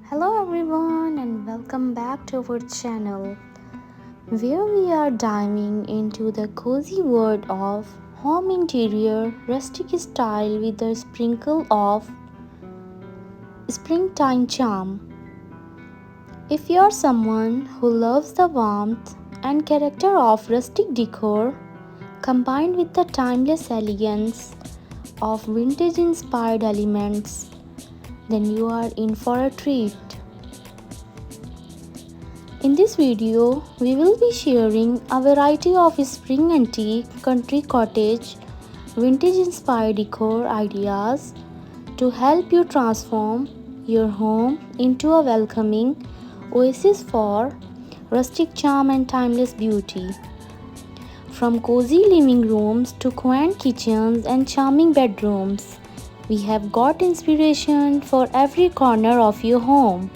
Hello everyone and welcome back to our channel where we are diving into the cozy world of home interior rustic style with a sprinkle of springtime charm. If you're someone who loves the warmth and character of rustic decor combined with the timeless elegance of vintage inspired elements, then you are in for a treat. In this video, we will be sharing a variety of spring antique, country cottage, vintage inspired decor ideas to help you transform your home into a welcoming oasis for rustic charm and timeless beauty. From cozy living rooms to quaint kitchens and charming bedrooms, we have got inspiration for every corner of your home.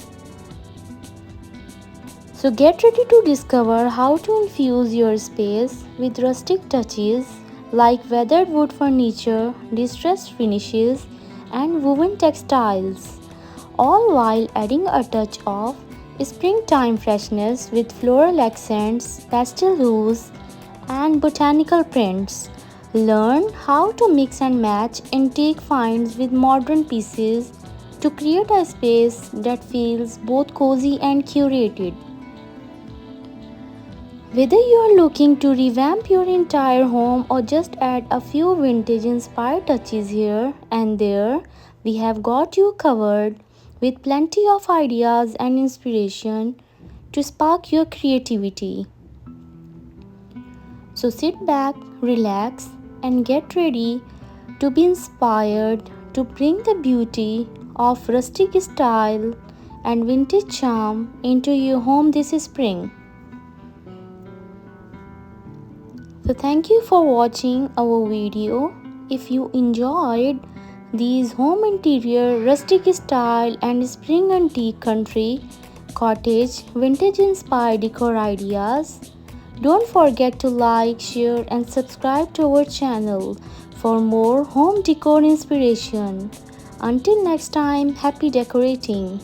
So get ready to discover how to infuse your space with rustic touches like weathered wood furniture, distressed finishes, and woven textiles, all while adding a touch of springtime freshness with floral accents, pastel hues, and botanical prints. Learn how to mix and match antique finds with modern pieces to create a space that feels both cozy and curated. Whether you are looking to revamp your entire home or just add a few vintage inspired touches here and there, we have got you covered with plenty of ideas and inspiration to spark your creativity. So sit back, relax, and get ready to be inspired to bring the beauty of rustic style and vintage charm into your home this spring. So thank you for watching our video. If you enjoyed these home interior, rustic style and spring antique country, cottage, vintage inspired decor ideas, don't forget to like, share and subscribe to our channel for more home decor inspiration. Until next time, happy decorating.